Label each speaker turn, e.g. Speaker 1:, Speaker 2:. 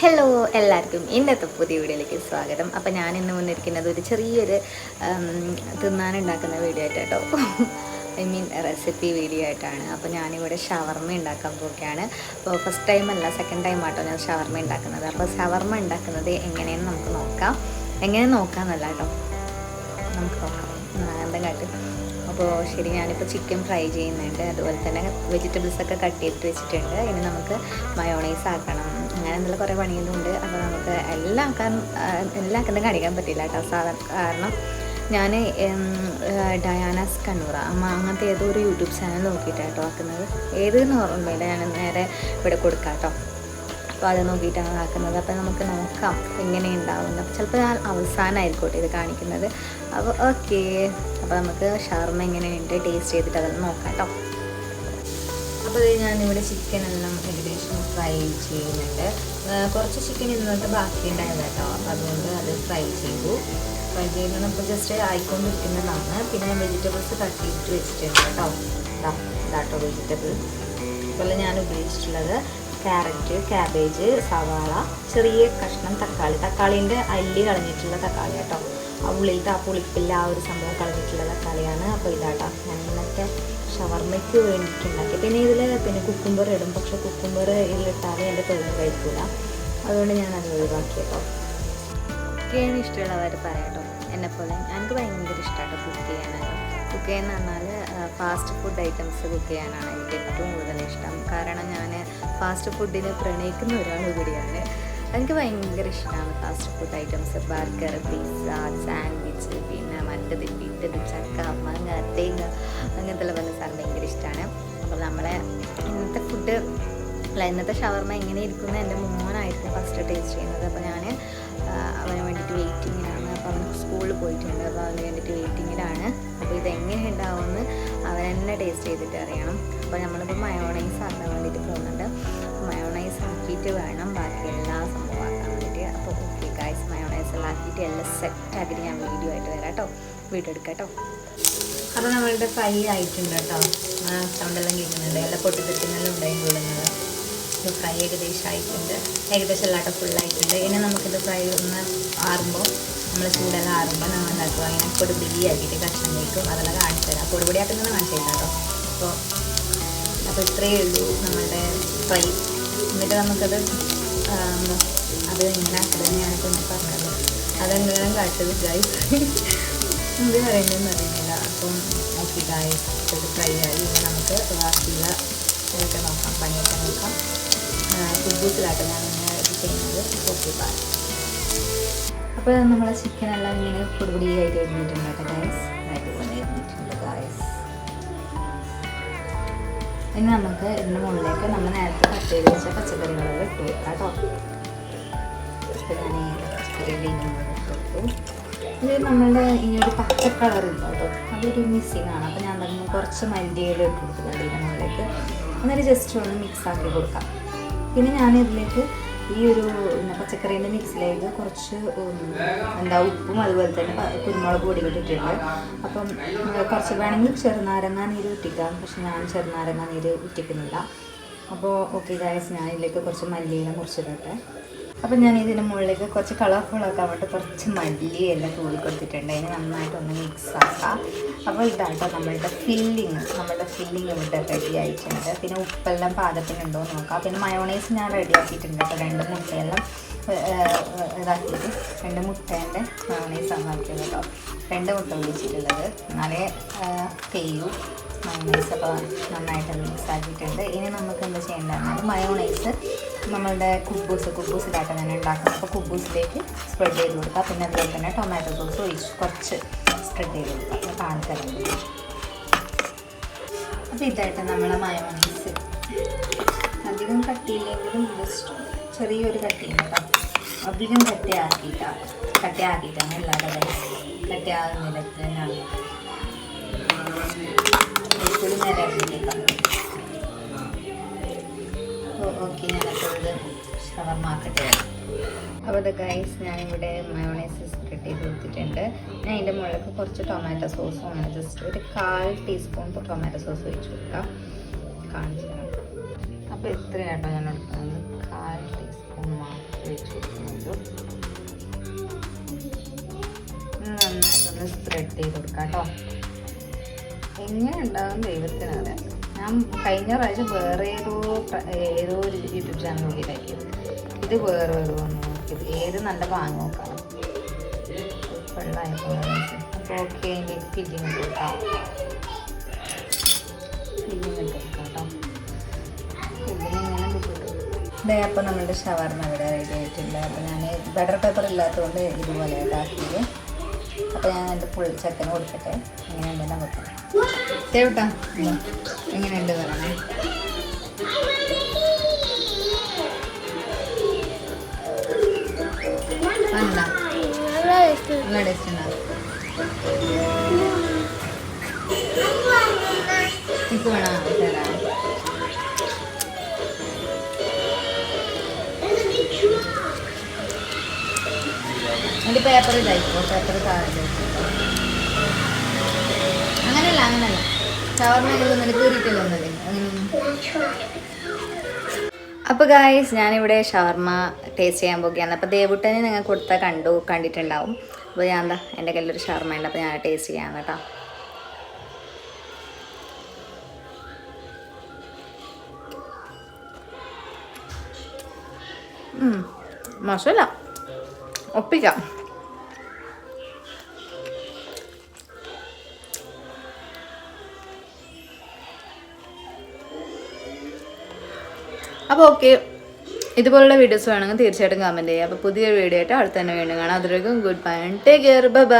Speaker 1: Hello എല്ലാവർക്കും ഇന്നത്തെ പുതിയ വീഡിയോയിലേക്ക് സ്വാഗതം. അപ്പോൾ ഞാൻ ഇന്ന് വന്നിരിക്കുന്നത് ഒരു ചെറിയൊരു തിന്നാനുണ്ടാക്കുന്ന വീഡിയോ ആയിട്ടോ. ഐ മീൻ റെസിപ്പി വീഡിയോ ആയിട്ടാണ്. അപ്പോൾ ഞാനിവിടെ ഷവർമ ഉണ്ടാക്കാൻ പോവുകയാണ്. അപ്പോൾ ഫസ്റ്റ് ടൈം അല്ല, സെക്കൻഡ് ടൈം ആട്ടോ ഞാൻ ഷവർമ ഉണ്ടാക്കുന്നത്. അപ്പോൾ ഷവർമ ഉണ്ടാക്കുന്നത് എങ്ങനെയെന്ന് നമുക്ക് നോക്കാം. എങ്ങനെ നോക്കാമെന്നല്ല കേട്ടോ, നമുക്ക് നോക്കാം എന്താ കാട്ടും. അപ്പോൾ ശരി, ഞാനിപ്പോൾ ചിക്കൻ ഫ്രൈ ചെയ്യുന്നുണ്ട്. അതുപോലെ തന്നെ വെജിറ്റബിൾസൊക്കെ കട്ട് ചെയ്തിട്ട് വെച്ചിട്ടുണ്ട്. ഇനി നമുക്ക് മയോണൈസ് ആക്കണം. അങ്ങനെ എന്നുള്ള കുറേ പണികളുണ്ട്. അപ്പോൾ നമുക്ക് എല്ലാം ആക്കുന്നത് കാണിക്കാൻ പറ്റില്ല കേട്ടോ. കാരണം ഞാൻ ഡയാനാസ് കണ്ണൂറ അങ്ങനത്തെ ഏതോ ഒരു യൂട്യൂബ് ചാനൽ നോക്കിയിട്ടാട്ടോ ആക്കുന്നത്. ഏതെന്ന് ഓർമ്മയില്ല, ഞാൻ നേരെ ഇവിടെ കൊടുക്കാം കേട്ടോ. അപ്പോൾ അത് നോക്കിയിട്ടാണ് ആക്കുന്നത്. അപ്പോൾ നമുക്ക് നോക്കാം എങ്ങനെ ഉണ്ടാവുന്നത്. അപ്പോൾ ചിലപ്പോൾ ഞാൻ അവസാനമായിരിക്കട്ടെ ഇത് കാണിക്കുന്നത്. അപ്പോൾ ഓക്കെ, അപ്പോൾ നമുക്ക് ഷവർമ എങ്ങനെയുണ്ട് ടേസ്റ്റ് ചെയ്തിട്ട് അതെല്ലാം നോക്കാം കേട്ടോ. അപ്പോൾ ഞാനിവിടെ ചിക്കനെല്ലാം ഏകദേശം ഫ്രൈ ചെയ്യുന്നുണ്ട്. കുറച്ച് ചിക്കൻ ഇന്നത്തെ ബാക്കി ഉണ്ടായത് കേട്ടോ. അപ്പോൾ അതുകൊണ്ട് അത് ഫ്രൈ ചെയ്യുന്നത് ഇപ്പോൾ ജസ്റ്റ് ആയിക്കൊണ്ടിരിക്കുന്നതാണ്. പിന്നെ വെജിറ്റബിൾസ് കട്ട് ചെയ്തിട്ട് വെച്ചിട്ടുണ്ട് കേട്ടോ. ഇതാട്ടോ വെജിറ്റബിൾ. അതുപോലെ ഞാൻ ഉപയോഗിച്ചിട്ടുള്ളത് ക്യാരറ്റ്, ക്യാബേജ്, സവാള, ചെറിയ കഷ്ണം തക്കാളീൻ്റെ അല്ലി കളഞ്ഞിട്ടുള്ള തക്കാളി കേട്ടോ. ആ ഉള്ളിലത്തെ ആ പുളിപ്പില്ല ആ ഒരു സംഭവം കളഞ്ഞിട്ടുള്ള തക്കാളിയാണ്. അപ്പോൾ ഇതാട്ടോ ഞാൻ ഇന്നത്തെ ഷവർമയ്ക്ക് വേണ്ടിയിട്ടുണ്ടാക്കി. പിന്നെ കുക്കുംബർ ഇടും, പക്ഷേ കുക്കുംബർ ഇതിലിട്ടാൽ എൻ്റെ തൊഴിൽ കഴിക്കില്ല. അതുകൊണ്ട് ഞാൻ അത് ഒഴിവാക്കി കേട്ടോ. കുക്ക് ചെയ്യാൻ ഇഷ്ടമുള്ളവർ പറയാം കേട്ടോ. എന്നെപ്പോലെ എനിക്ക് ഭയങ്കര ഇഷ്ടമാട്ടോ കുക്ക് ചെയ്യാനാണ്. കുക്ക് ചെയ്യുന്ന പറഞ്ഞാൽ ഫാസ്റ്റ് ഫുഡ് ഐറ്റംസ് കുക്ക് ചെയ്യാനാണ് എനിക്ക് ഏറ്റവും കൂടുതൽ ഇഷ്ടം. കാരണം ഞാൻ ഫാസ്റ്റ് ഫുഡിന് പ്രണയിക്കുന്ന ഒരാൾ കൂടിയാണ്. എനിക്ക് ഭയങ്കര ഇഷ്ടമാണ് fast food items. Burger, pizza, sandwich, പിന്നെ മറ്റത് ഇട്ടത്, ചക്ക, മാങ്ങ, തേങ്ങ, അങ്ങനത്തെ പല സാധനം ഭയങ്കര ഇഷ്ടമാണ്. അപ്പോൾ നമ്മളെ ഇന്നത്തെ ഷവർമ എങ്ങനെ ഇരിക്കുന്നത് എൻ്റെ മോനായിരിക്കും ഫസ്റ്റ് ടേസ്റ്റ് ചെയ്യുന്നത്. അപ്പോൾ ഞാൻ അവന് വേണ്ടിയിട്ട് വെയിറ്റിങ്ങിലാണ്. അപ്പോൾ അവൻ സ്കൂളിൽ പോയിട്ടുണ്ട്. അപ്പോൾ അവന് വേണ്ടിയിട്ട് വെയിറ്റിങ്ങിലാണ്. അപ്പോൾ ഇതെങ്ങനെ ഉണ്ടാവുമെന്ന് അവൻ തന്നെ ടേസ്റ്റ് ചെയ്തിട്ട് അറിയണം. അപ്പോൾ നമ്മളിപ്പോൾ മയോണൈസ് ആക്കാൻ വേണ്ടിയിട്ട് പോകുന്നുണ്ട്. മയോണൈസ് ആക്കിയിട്ട് വേണം ബാക്കി എല്ലാ സംഭവം ആക്കാൻ വേണ്ടിയിട്ട്. അപ്പോൾ ഓക്കെ ഗൈസ്, മയോണൈസ് എല്ലാം ആക്കിയിട്ട് എല്ലാം സെറ്റാക്കിയിട്ട് ഞാൻ വീഡിയോ ആയിട്ട് വരാം കേട്ടോ. വീഡിയോ എടുക്കാം കേട്ടോ. അപ്പോൾ നമ്മളുടെ ഫ്രൈ ആയിട്ടുണ്ട് കേട്ടോ. സൗണ്ടെല്ലാം കേൾക്കുന്നുണ്ട്. എല്ലാം പൊട്ടിത്തെറ്റുന്നെല്ലാം ഉണ്ടായി കൊള്ളുന്നത്. ഫ്രൈ ഏകദേശം ആയിട്ടുണ്ട്. ഏകദേശം എല്ലാട്ടോ ഫുള്ളായിട്ടുണ്ട്. ഇനി നമുക്കിത് ഫ്രൈ ഒന്ന് ആറുമ്പോൾ ചൂടെല്ലാം ആറുമ്പോൾ നമ്മൾ ഉണ്ടാക്കുക. അങ്ങനെ പൊടിപിടി ആക്കിയിട്ട് കഷ്ണം വയ്ക്കും. അതെല്ലാം കാണിച്ചു തരാം. പൊടിപൊടി ആക്കുന്നത് കാണിച്ചു തരാം കേട്ടോ. അപ്പോൾ ഇത്രയേ ഉള്ളൂ നമ്മളുടെ ഫ്രൈ. എന്നിട്ട് നമുക്കത് അത് എങ്ങനെ ആക്കുന്നത് ഞാനിപ്പോൾ പറഞ്ഞത് അതെങ്ങനെ കാട്ടത് ഗൈസ് എന്ത് പറയുന്നതെന്ന് അറിയുന്നില്ല. അപ്പം ഓക്കെ ഗൈസ്, ഇത് ഫ്രൈ ആയി. ഇനി നമുക്ക് ബാക്കിയുള്ള ഇതൊക്കെ നോക്കാം, പണിയൊക്കെ നോക്കാം. കുബൂസിലാട്ടോ ഞാൻ ഇങ്ങനെ ഇത് ചെയ്യുന്നത്. Okay bye. അപ്പോൾ നമ്മളെ ചിക്കനെല്ലാം ഇങ്ങനെ പൊടിപൊടിയായിട്ട് എഴുതിയിട്ടുണ്ട് കേട്ടോ ഗൈസ്. അടിപൊളി എഴുതിയിട്ടുണ്ട് ഗൈസ്. ഇനി നമുക്ക് ഇതിൻ്റെ മുകളിലേക്ക് നമ്മൾ നേരത്തെ കട്ട് ചെയ്ത് വെച്ച പച്ചക്കറികളെല്ലാം ഇട്ട് വെക്കാം കേട്ടോ. ഞാൻ പച്ചക്കറിയുടെ ഇട്ടു. ഇത് നമ്മളുടെ ഈ ഒരു പച്ച കളർ ഇല്ല കേട്ടോ, അതൊരു മിസ്സിങ് ആണ്. അപ്പോൾ ഞാൻ തന്നെ കുറച്ച് മല്ലിയില ഇട്ട് കൊടുക്കുന്നുണ്ട് ഇതിൻ്റെ മുകളിലേക്ക്. എന്നിട്ട് ജസ്റ്റ് ഒന്ന് മിക്സ് ആക്കി കൊടുക്കാം. പിന്നെ ഞാൻ ഇതിലേക്ക് ഈ ഒരു പച്ചക്കറീൻ്റെ മിക്സിലേക്ക് കുറച്ച് ഉപ്പും അതുപോലെ തന്നെ കുരുമുളക് പൊടി ഇട്ടിട്ടുണ്ട്. അപ്പം കുറച്ച് വേണമെങ്കിൽ ചെറുനാരങ്ങ നീര് ഉറ്റിക്കാം, പക്ഷെ ഞാൻ ചെറുനാരങ്ങ നീര് ഉറ്റിക്കുന്നില്ല. അപ്പോൾ ഓക്കെ ഗൈസ്, ഞാൻ ഇതിലേക്ക് കുറച്ച് മല്ലിയില മുറിച്ചിടട്ടെ. അപ്പം ഞാൻ ഇതിന് മുകളിലേക്ക് കുറച്ച് കളർഫുള്ളാക്കാൻ വേണ്ടി കുറച്ച് മല്ലിയെല്ലാം തൂളി കൊടുത്തിട്ടുണ്ട്. അതിന് നന്നായിട്ടൊന്ന് മിക്സ് ആക്കാം. അപ്പോൾ ഇതാട്ടോ നമ്മളുടെ ഫില്ലിങ് ഇവിടെ റെഡി ആയിട്ടുണ്ട്. പിന്നെ ഉപ്പെല്ലാം പാകത്തിനുണ്ടോ എന്ന് നോക്കാം. പിന്നെ മയോണൈസ് ഞാൻ റെഡി ആക്കിയിട്ടുണ്ട് കേട്ടോ. 2 മുട്ടയെല്ലാം ഇതാക്കിയിട്ട് 2 മുട്ടേൻ്റെ മയോണൈസാണ് ആക്കിയത് കേട്ടോ. 2 മുട്ട ഒഴിച്ചിട്ടുള്ളത്, എന്നാലേ തേയു മയോണൈസ്. അപ്പോൾ നന്നായിട്ട് മിക്സ് ആക്കിയിട്ടുണ്ട്. ഇനി നമുക്ക് എന്താ ചെയ്യേണ്ടത്, മയോണൈസ് നമ്മളുടെ കുബൂസിലായിട്ട് ഞാൻ ഉണ്ടാക്കുന്നത്. അപ്പോൾ കുബൂസിലേക്ക് സ്പ്രെഡ് ചെയ്ത് കൊടുക്കുക. പിന്നെ അതുപോലെ തന്നെ ടൊമാറ്റോ സോസ് ഒഴിച്ച് കുറച്ച് സ്പ്രെഡ് ചെയ്ത് കൊടുക്കുക. കാണിച്ചു തരാം. അപ്പോൾ ഇതായിട്ട് നമ്മളെ മയോണൈസ് അധികം കട്ടിയില്ലെങ്കിലും ജസ്റ്റ് ചെറിയൊരു കട്ടിയും കേട്ടോ. അധികം കട്ടിയാക്കിയിട്ടാണ് എല്ലാവരുടെ കട്ടിയാകുന്നില്ല തന്നെയാണ്. എപ്പോഴും നേരെ ആക്കിയിട്ടേക്കാം. ഓക്കെ, ഞാനപ്പോൾ ഇത് ഷവർമ ആക്കട്ടെ. അപ്പോൾ ഇത് ഗൈസ്, ഞാനിവിടെ മയോണൈസ് സ്പ്രെഡ് ചെയ്ത് കൊടുത്തിട്ടുണ്ട്. ഞാൻ അതിൻ്റെ മുകളിലേക്ക് കുറച്ച് ടൊമാറ്റോ സോസും അങ്ങനെ ജസ്റ്റ് ഒരു 1/4 ടീസ്പൂൺ ടൊമാറ്റോ സോസ് ഒഴിച്ച് കൊടുക്കാം. കാണിച്ചു തരാം. അപ്പോൾ ഇത്രയാട്ടോ ഞാൻ എടുക്കുന്നത്. 1/4 ടീസ്പൂൺ മാത്രമേ വെച്ച് കൊടുക്കുന്നുണ്ട്. നന്നായിട്ടൊന്ന് സ്പ്രെഡ് ചെയ്ത് കൊടുക്കാം കേട്ടോ. എങ്ങനെ ഉണ്ടാകും ദൈവത്തിനറിയാം. ഞാൻ കഴിഞ്ഞ പ്രാവശ്യം വേറെ ഏതോ ഒരു യൂട്യൂബ് ചാനൽ നോക്കിയിട്ടാക്കിയത്. ഇത് വേറെ ഒന്ന് നോക്കിയത് ഏത് നല്ല പാങ്ങ് നോക്കാം. വെള്ളമായപ്പോൾ അപ്പോൾ ഓക്കെ. അതിലേക്ക് ഫില്ലിങ് ഇട്ട് കൊടുക്കാം. ഫില്ലിങ് ഇട്ട് കൊടുക്കാം കേട്ടോ. ഫില്ലിങ് ഇങ്ങനെ ഇതേ. അപ്പോൾ നമ്മുടെ ഷവർമ്മ ഇവിടെ റെഡി ആയിട്ടുണ്ട്. അപ്പോൾ ഞാൻ ബട്ടർ പേപ്പർ ഇല്ലാത്തതുകൊണ്ട് ഇതുപോലെ ആക്കിയത്. അപ്പോൾ ഞാൻ എൻ്റെ ഫുൾ ചെക്കന് കൊടുക്കട്ടെ. എങ്ങനെയുണ്ടെന്ന് നോക്കാം. ചേട്ടാ എങ്ങനെയുണ്ട് പറയണേ. നല്ല ടേസ്റ്റ് ഉണ്ടാവും. എനിക്ക് വേണം തരാം. അതിൻ്റെ പേപ്പർ ഇതായിക്കോ. പേപ്പർ താഴെ അങ്ങനെയല്ല ഷവർമ്മ കീറിയിട്ടല്ലോ ഒന്നല്ലേ അങ്ങനെയൊന്നും. അപ്പോൾ ഗായ്സ് ഞാനിവിടെ ഷവർമ്മ ടേസ്റ്റ് ചെയ്യാൻ പോകുകയാണ്. അപ്പോൾ ദേവുട്ടനെ നിങ്ങൾ കൊടുത്താൽ കണ്ടിട്ടുണ്ടാവും. അപ്പോൾ ഞാൻ എന്താ എൻ്റെ കയ്യിലൊരു ഷവർമ്മ ഉണ്ട്. അപ്പോൾ ഞാൻ ടേസ്റ്റ് ചെയ്യാം കേട്ടോ. മോശമല്ല, ഒപ്പിക്കാം. അപ്പോൾ ഓക്കെ, ഇതുപോലുള്ള വീഡിയോസ് വേണമെങ്കിൽ തീർച്ചയായിട്ടും കമൻറ്റ് ചെയ്യുക. അപ്പോൾ പുതിയൊരു വീഡിയോ ആയിട്ട് അടുത്ത് തന്നെ വീണ്ടും കാണാം. അതിലേക്കും goodbye, take care, bye by.